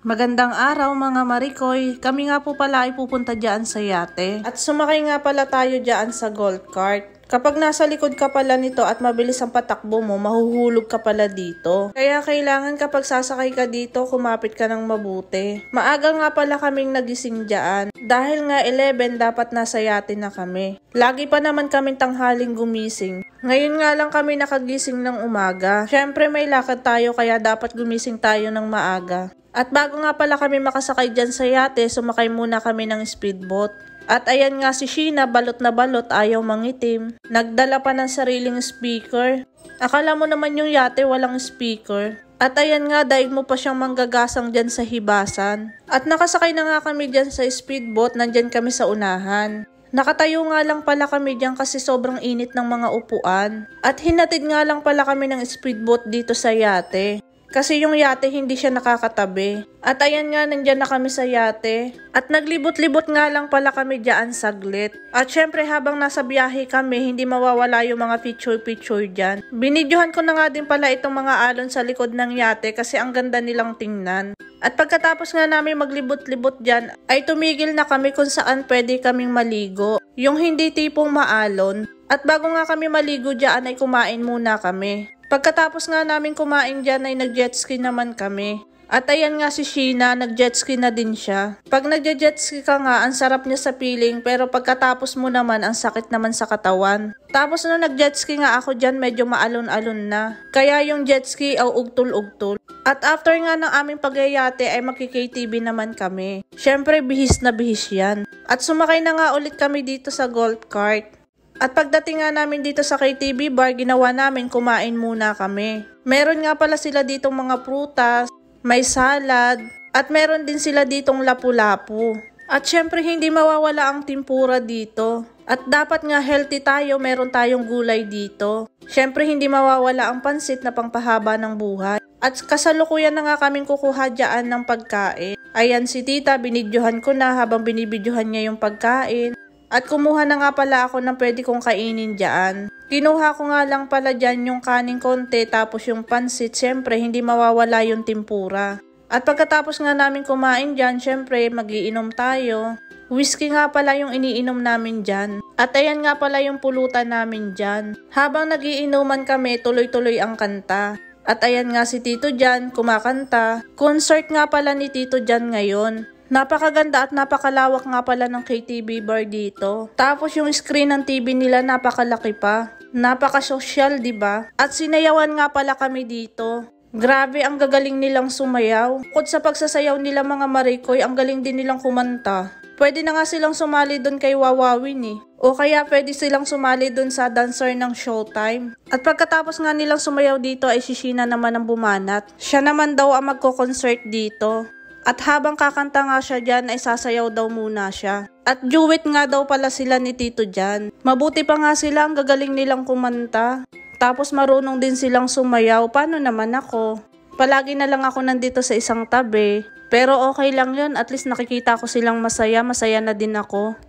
Magandang araw mga Marikoy, kami nga po pala ay pupunta dyan sa yate. At sumakay nga pala tayo dyan sa golf cart. Kapag nasa likod ka pala nito at mabilis ang patakbo mo, mahuhulog ka pala dito. Kaya kailangan kapag sasakay ka dito, kumapit ka ng mabuti. Maaga nga pala kaming nagising dyan. Dahil nga 11, dapat nasa yate na kami. Lagi pa naman kaming tanghaling gumising. Ngayon nga lang kami nakagising ng umaga. Syempre may lakad tayo kaya dapat gumising tayo ng maaga. At bago nga pala kami makasakay dyan sa yate, sumakay muna kami ng speedboat. At ayan nga si Sheena, balot na balot, ayaw mangitim. Nagdala pa ng sariling speaker. Akala mo naman yung yate walang speaker. At ayan nga, daig mo pa siyang manggagasang dyan sa hibasan. At nakasakay na nga kami dyan sa speedboat, nandyan kami sa unahan. Nakatayo nga lang pala kami dyan kasi sobrang init ng mga upuan. At hinatid nga lang pala kami ng speedboat dito sa yate. Kasi yung yate hindi siya nakakatabi. At ayan nga, nandyan na kami sa yate. At naglibot-libot nga lang pala kami dyan saglit. At syempre habang nasa biyahe kami, hindi mawawala yung mga picture-picture dyan. Binidyohan ko na nga din pala itong mga alon sa likod ng yate kasi ang ganda nilang tingnan. At pagkatapos nga namin maglibot-libot dyan, ay tumigil na kami kung saan pwede kaming maligo. Yung hindi tipong maalon. At bago nga kami maligo dyan ay kumain muna kami. Pagkatapos nga namin kumain dyan ay nag-jetski naman kami. At ayan nga si Sheena, nag-jetski na din siya. Pag nag-jetski ka nga, ang sarap niya sa feeling pero pagkatapos mo naman, ang sakit naman sa katawan. Tapos nung nag-jetski nga ako dyan, medyo maalon-alon na. Kaya yung jetski ay ugtol-ugtol. At after nga ng aming pagyayate ay maki-KTV naman kami. Syempre bihis na bihis yan. At sumakay na nga ulit kami dito sa golf cart. At pagdating nga namin dito sa KTV bar, ginawa namin kumain muna kami. Meron nga pala sila ditong mga prutas, may salad, at meron din sila ditong lapu-lapu. At syempre hindi mawawala ang tempura dito. At dapat nga healthy tayo, meron tayong gulay dito. Syempre hindi mawawala ang pansit na pangpahaba ng buhay. At kasalukuyan na nga kaming kukuha dyan ng pagkain. Ayan si tita, binidyohan ko na habang binibidyohan niya yung pagkain. At kumuha na nga pala ako ng pwede kong kainin dyan. Kinuha ko nga lang pala dyan yung kaning konti tapos yung pansit. Syempre hindi mawawala yung tempura. At pagkatapos nga namin kumain dyan, syempre magiinom tayo. Whiskey nga pala yung iniinom namin dyan. At ayan nga pala yung pulutan namin dyan. Habang nagiinuman kami, tuloy-tuloy ang kanta. At ayan nga si Tito dyan, kumakanta. Concert nga pala ni Tito dyan ngayon. Napakaganda at napakalawak nga pala ng KTV bar dito. Tapos yung screen ng TV nila napakalaki pa. Napaka-social, diba? At sinayawan nga pala kami dito. Grabe, ang gagaling nilang sumayaw. Bukod sa pagsasayaw nila mga Marikoy, ang galing din nilang kumanta. Pwede na nga silang sumali doon kay Wawawin eh. O kaya pwede silang sumali doon sa dancer ng Showtime. At pagkatapos nga nilang sumayaw dito ay si Sheena naman ang bumanat. Siya naman daw ang magko-concert dito. At habang kakanta nga siya dyan ay sasayaw daw muna siya. At duet nga daw pala sila ni Tito dyan. Mabuti pa nga sila, ang gagaling nilang kumanta. Tapos marunong din silang sumayaw. Paano naman ako? Palagi na lang ako nandito sa isang tabi. Pero okay lang yun, at least nakikita ko silang masaya, masaya na din ako.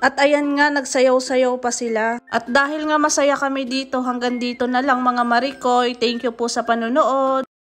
At ayan nga, nagsayaw-sayaw pa sila. At dahil nga masaya kami dito, hanggang dito na lang mga Marikoy. Thank you po sa panonood.